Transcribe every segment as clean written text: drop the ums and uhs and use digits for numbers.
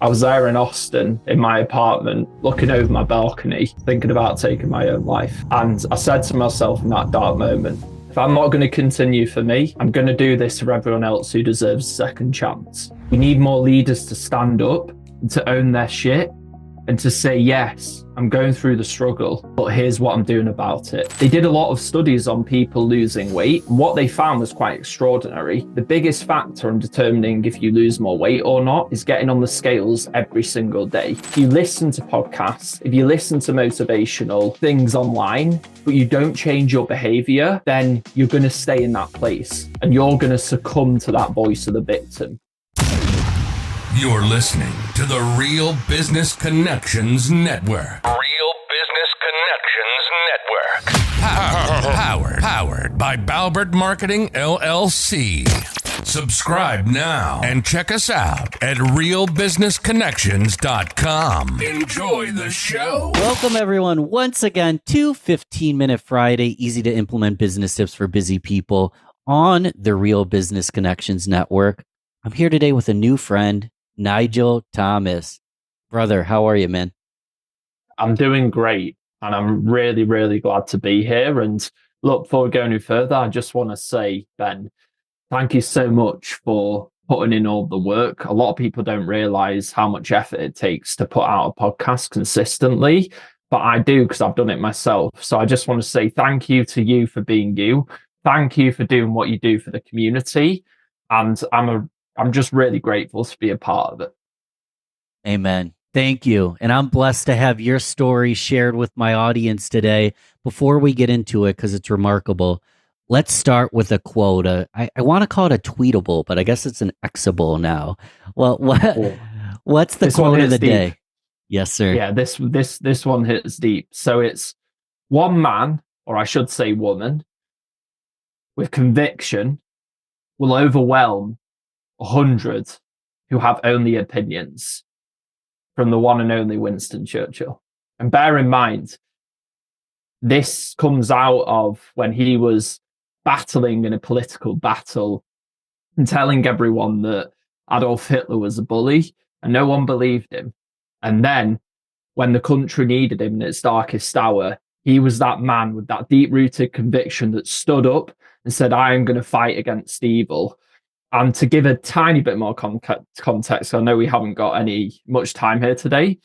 I was there in Austin in my apartment, looking over my balcony, thinking about taking my own life. And I said to myself in that dark moment, if I'm not going to continue for me, I'm going to do this for everyone else who deserves a second chance. We need more leaders to stand up and to own their shit and to say, yes, I'm going through the struggle, but here's what I'm doing about it. They did a lot of studies on people losing weight, and what they found was quite extraordinary. The biggest factor in determining if you lose more weight or not is getting on the scales every single day. If you listen to podcasts, if you listen to motivational things online, but you don't change your behavior, then you're going to stay in that place and you're going to succumb to that voice of the victim. You're listening to the Real Business Connections Network. Real Business Connections Network. Powered by Balbert Marketing, LLC. Subscribe now and check us out at realbusinessconnections.com. Enjoy the show. Welcome, everyone, once again to 15-Minute Friday, easy to implement business tips for busy people on the Real Business Connections Network. I'm here today with a new friend, Nigel Thomas. Brother, how are you, man? I'm doing great, and I'm really, really glad to be here. And look, before we go any further, I just want to say, Ben, thank you so much for putting in all the work. A lot of people don't realize how much effort it takes to put out a podcast consistently, but I do because I've done it myself. So I just want to say thank you to you for being you. Thank you for doing what you do for the community. And I'm just really grateful to be a part of it. Amen. Thank you. And I'm blessed to have your story shared with my audience today. Before we get into it, because it's remarkable, let's start with a quote. I want to call it a tweetable, but I guess it's an Xable now. Well, what's the quote of the day? Yes, sir. Yeah, this one hits deep. So it's one man, or I should say woman, with conviction will overwhelm 100 who have only opinions, from the one and only Winston Churchill. And bear in mind, this comes out of when he was battling in a political battle and telling everyone that Adolf Hitler was a bully, and no one believed him. And then when the country needed him in its darkest hour, he was that man with that deep-rooted conviction that stood up and said, I am going to fight against evil. And to give a tiny bit more context, I know we haven't got much time here today,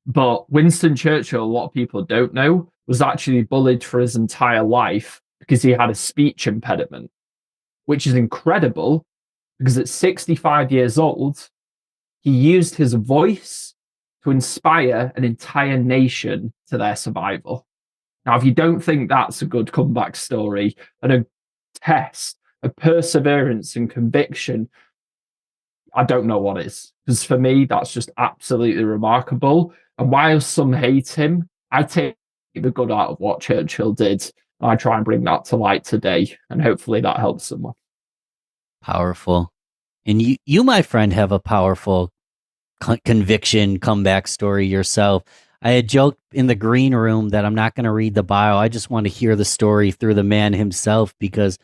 but Winston Churchill, a lot of people don't know, was actually bullied for his entire life because he had a speech impediment, which is incredible because at 65 years old, he used his voice to inspire an entire nation to their survival. Now, if you don't think that's a good comeback story and a test of perseverance and conviction, I don't know what is. Because for me, that's just absolutely remarkable. And while some hate him, I take the good out of what Churchill did. And I try and bring that to light today. And hopefully that helps someone. Powerful. And you, my friend, have a powerful conviction comeback story yourself. I had joked in the green room that I'm not going to read the bio. I just want to hear the story through the man himself, because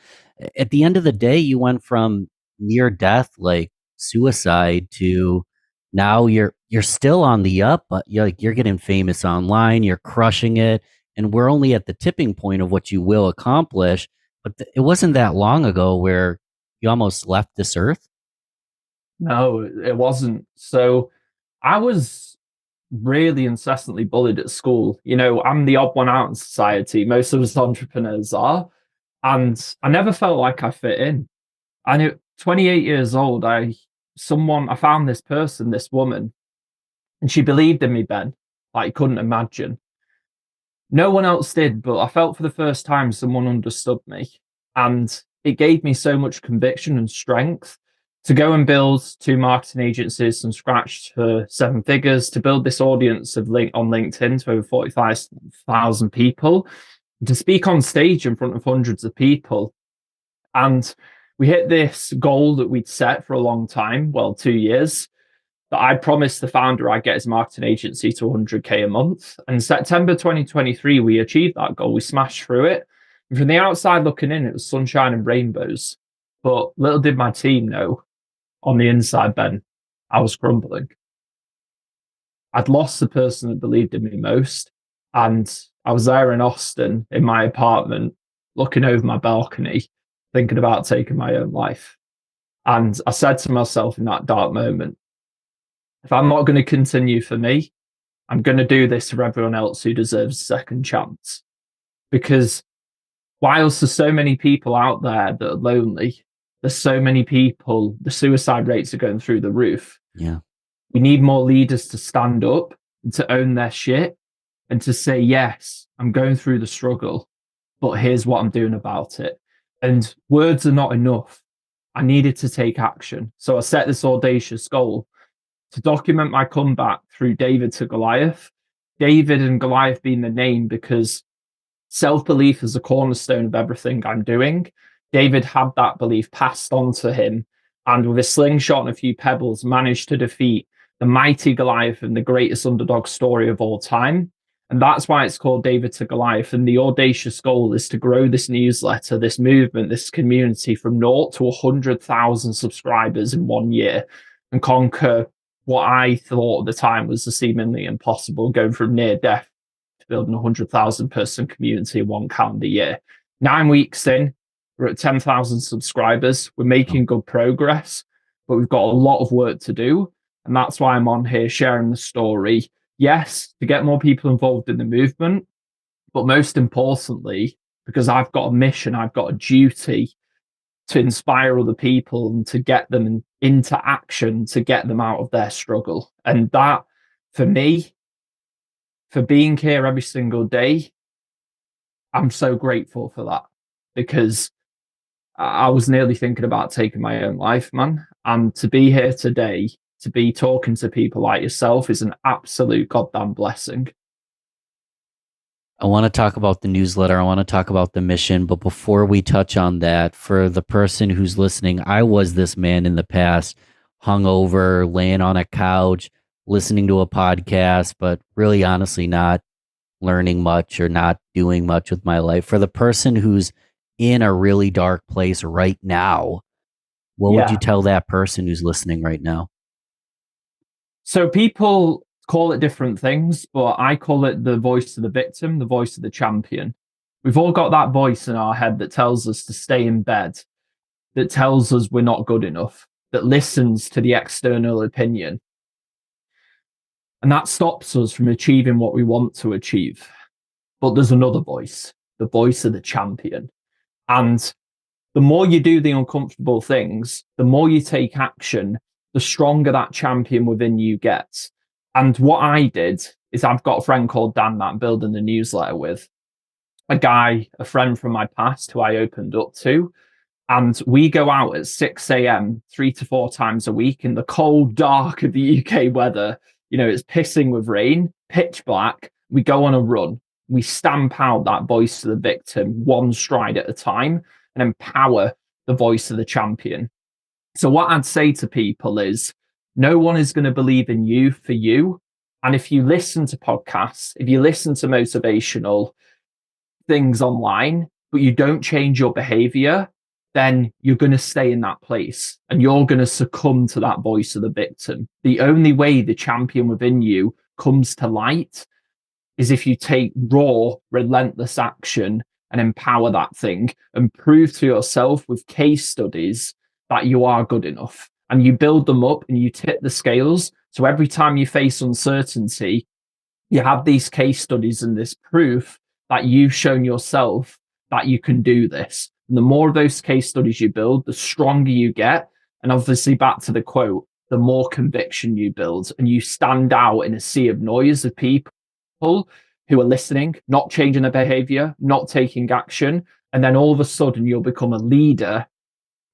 at the end of the day, you went from near death, like suicide, to now you're still on the up, but you're getting famous online, you're crushing it, and we're only at the tipping point of what you will accomplish. But it wasn't that long ago where you almost left this earth. No, it wasn't. So I was really incessantly bullied at school. You know, I'm the odd one out in society. Most of us entrepreneurs are. And I never felt like I fit in. And at 28 years old, I found this person, this woman, and she believed in me, Ben, like you couldn't imagine. No one else did, but I felt for the first time someone understood me. And it gave me so much conviction and strength to go and build 2 marketing agencies from scratch for 7 figures, to build this audience on LinkedIn to over 45,000 people, to speak on stage in front of hundreds of people. And we hit this goal that we'd set for a long time, 2 years, that I promised the founder I'd get his marketing agency to 100K a month. And September 2023, we achieved that goal. We smashed through it. And from the outside looking in, it was sunshine and rainbows. But little did my team know, on the inside, Ben, I was crumbling. I'd lost the person that believed in me most. And I was there in Austin in my apartment, looking over my balcony, thinking about taking my own life. And I said to myself in that dark moment, if I'm not going to continue for me, I'm going to do this for everyone else who deserves a second chance. Because whilst there's so many people out there that are lonely, there's so many people, the suicide rates are going through the roof. Yeah. We need more leaders to stand up and to own their shit and to say, yes, I'm going through the struggle, but here's what I'm doing about it. And words are not enough. I needed to take action. So I set this audacious goal to document my comeback through David to Goliath. David and Goliath being the name because self-belief is the cornerstone of everything I'm doing. David had that belief passed on to him, and with a slingshot and a few pebbles, managed to defeat the mighty Goliath in the greatest underdog story of all time. And that's why it's called David to Goliath. And the audacious goal is to grow this newsletter, this movement, this community from 0 to 100,000 subscribers in 1 year and conquer what I thought at the time was the seemingly impossible, going from near death to building a 100,000 person community in 1 calendar year. 9 weeks in, we're at 10,000 subscribers. We're making good progress, but we've got a lot of work to do. And that's why I'm on here sharing the story. Yes, to get more people involved in the movement, but most importantly, because I've got a mission, I've got a duty to inspire other people and to get them into action, to get them out of their struggle. And that, for me, for being here every single day, I'm so grateful for that, because I was nearly thinking about taking my own life, man. And to be here today, to be talking to people like yourself is an absolute goddamn blessing. I want to talk about the newsletter. I want to talk about the mission. But before we touch on that, for the person who's listening, I was this man in the past, hungover, laying on a couch, listening to a podcast, but really honestly not learning much or not doing much with my life. For the person who's in a really dark place right now, what would you tell that person who's listening right now? So people call it different things, but I call it the voice of the victim, the voice of the champion. We've all got that voice in our head that tells us to stay in bed, that tells us we're not good enough, that listens to the external opinion. And that stops us from achieving what we want to achieve. But there's another voice, the voice of the champion. And the more you do the uncomfortable things, the more you take action, the stronger that champion within you gets. And what I did is I've got a friend called Dan that I'm building the newsletter with, a friend from my past who I opened up to. And we go out at 6 a.m. 3 to 4 times a week in the cold, dark of the UK weather. You know, it's pissing with rain, pitch black. We go on a run. We stamp out that voice of the victim, one stride at a time, and empower the voice of the champion. So what I'd say to people is, no one is going to believe in you for you. And if you listen to podcasts, if you listen to motivational things online, but you don't change your behavior, then you're going to stay in that place and you're going to succumb to that voice of the victim. The only way the champion within you comes to light is if you take raw, relentless action and empower that thing and prove to yourself with case studies that you are good enough. And you build them up and you tip the scales. So every time you face uncertainty, you have these case studies and this proof that you've shown yourself that you can do this. And the more of those case studies you build, the stronger you get. And obviously, back to the quote, the more conviction you build, and you stand out in a sea of noise of people who are listening, not changing their behavior, not taking action. And then all of a sudden, you'll become a leader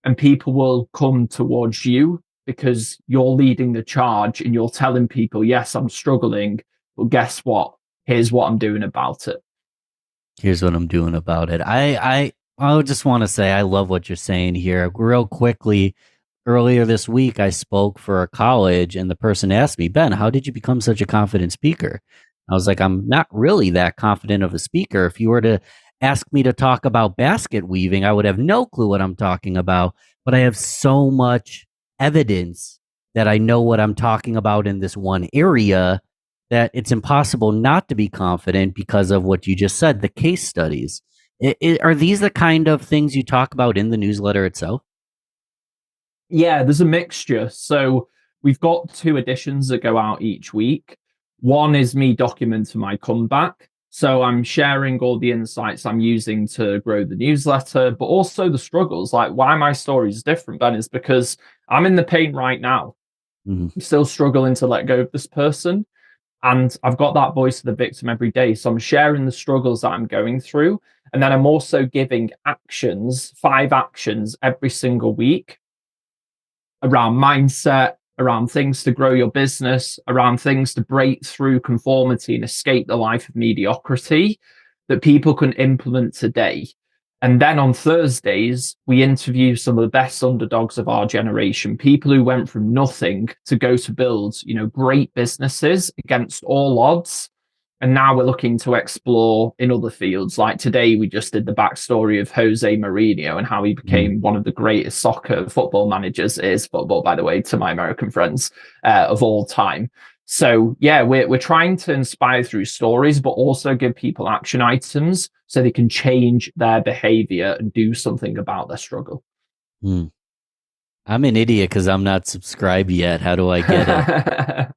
and people will come towards you because you're leading the charge and you're telling people, yes, I'm struggling, but guess what? Here's what I'm doing about it. Here's what I'm doing about it. I just want to say I love what you're saying here. Real quickly, earlier this week, I spoke for a college and the person asked me, Ben, how did you become such a confident speaker? I was like, I'm not really that confident of a speaker. If you were to ask me to talk about basket weaving, I would have no clue what I'm talking about. But I have so much evidence that I know what I'm talking about in this one area that it's impossible not to be confident because of what you just said, the case studies. Are these the kind of things you talk about in the newsletter itself? Yeah, there's a mixture. So we've got 2 editions that go out each week. One is me documenting my comeback. So I'm sharing all the insights I'm using to grow the newsletter, but also the struggles. Like why my story is different, Ben, is because I'm in the pain right now. Mhm. I'm still struggling to let go of this person. And I've got that voice of the victim every day. So I'm sharing the struggles that I'm going through. And then I'm also giving actions, 5 actions every single week around mindset, around things to grow your business, around things to break through conformity and escape the life of mediocrity that people can implement today. And then on Thursdays, we interview some of the best underdogs of our generation, people who went from nothing to go to build, great businesses against all odds. And now we're looking to explore in other fields. Like today, we just did the backstory of Jose Mourinho and how he became one of the greatest football managers, it is football, by the way, to my American friends, of all time. So yeah, we're trying to inspire through stories, but also give people action items so they can change their behavior and do something about their struggle. Mm. I'm an idiot because I'm not subscribed yet. How do I get it?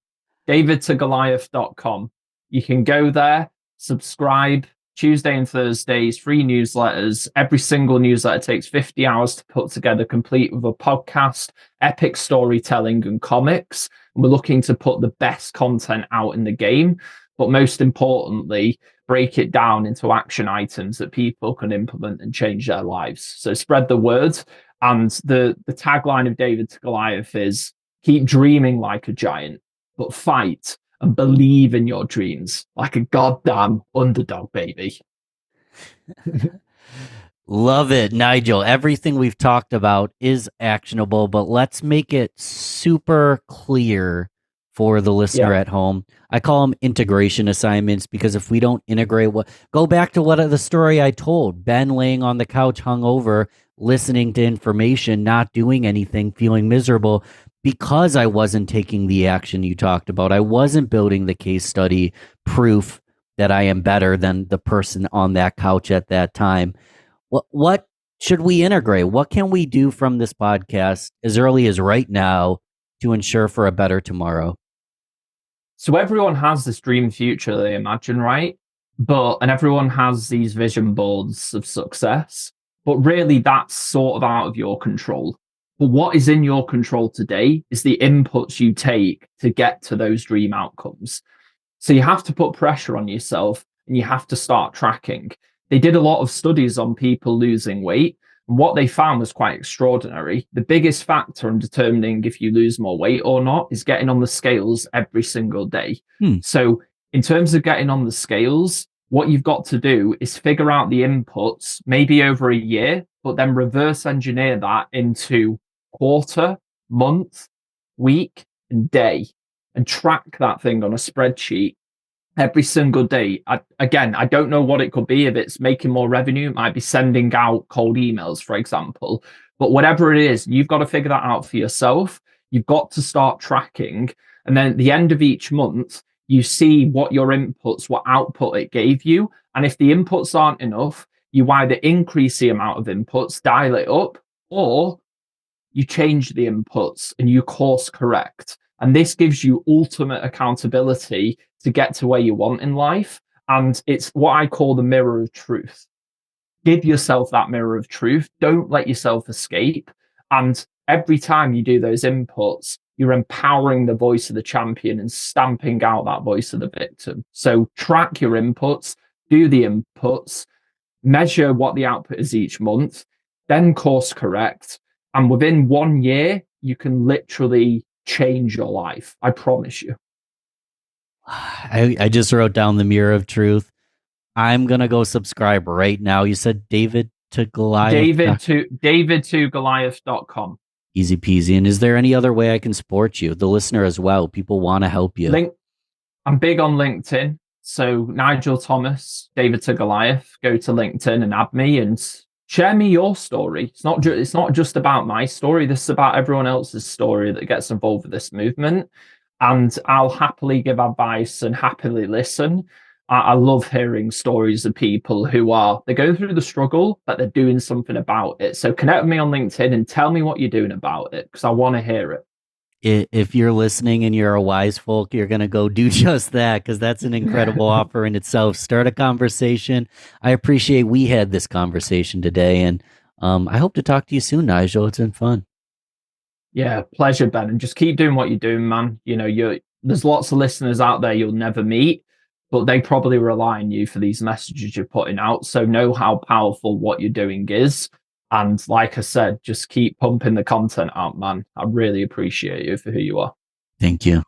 davidtogoliath.com. You can go there, subscribe. Tuesday and Thursdays, free newsletters. Every single newsletter takes 50 hours to put together, complete with a podcast, epic storytelling, and comics. And we're looking to put the best content out in the game, but most importantly, break it down into action items that people can implement and change their lives. So spread the word. And the tagline of David to Goliath is keep dreaming like a giant, but fight and believe in your dreams like a goddamn underdog, baby. Love it, Nigel. Everything we've talked about is actionable, but let's make it super clear for the listener at home. I call them integration assignments because if we don't integrate go back to the story I told, Ben laying on the couch hungover, listening to information, not doing anything, feeling miserable because I wasn't taking the action you talked about. I wasn't building the case study proof that I am better than the person on that couch at that time. What should we integrate? What can we do from this podcast as early as right now to ensure for a better tomorrow? So everyone has this dream future they imagine, right? And everyone has these vision boards of success, but really that's sort of out of your control. But what is in your control today is the inputs you take to get to those dream outcomes. So you have to put pressure on yourself and you have to start tracking. They did a lot of studies on people losing weight. And what they found was quite extraordinary. The biggest factor in determining if you lose more weight or not is getting on the scales every single day. So in terms of getting on the scales, what you've got to do is figure out the inputs, maybe over a year, but then reverse engineer that into quarter, month, week, and day, and track that thing on a spreadsheet every single day. I don't know what it could be. If it's making more revenue, it might be sending out cold emails, for example. But whatever it is, you've got to figure that out for yourself. You've got to start tracking. And then at the end of each month, you see what your inputs, what output it gave you. And if the inputs aren't enough, you either increase the amount of inputs, dial it up, or you change the inputs and you course correct. And this gives you ultimate accountability to get to where you want in life. And it's what I call the mirror of truth. Give yourself that mirror of truth. Don't let yourself escape. And every time you do those inputs, you're empowering the voice of the champion and stamping out that voice of the victim. So track your inputs, do the inputs, measure what the output is each month, then course correct. And within 1 year, you can literally change your life. I promise you. I just wrote down the mirror of truth. I'm going to go subscribe right now. You said David to Goliath. David to Goliath.com. Easy peasy. And is there any other way I can support you? The listener as well. People want to help you. I'm big on LinkedIn. So Nigel Thomas, David to Goliath, go to LinkedIn and add me and share me your story. It's not just about my story. This is about everyone else's story that gets involved with this movement. And I'll happily give advice and happily listen. I love hearing stories of people they go through the struggle, but they're doing something about it. So connect with me on LinkedIn and tell me what you're doing about it, because I want to hear it. If you're listening and you're a wise folk, you're going to go do just that, because that's an incredible offer in itself. Start a conversation. I appreciate we had this conversation today, and I hope to talk to you soon, Nigel. It's been fun. Yeah, pleasure, Ben. And just keep doing what you're doing, man. There's lots of listeners out there you'll never meet, but they probably rely on you for these messages you're putting out. So know how powerful what you're doing is. And like I said, just keep pumping the content out, man. I really appreciate you for who you are. Thank you.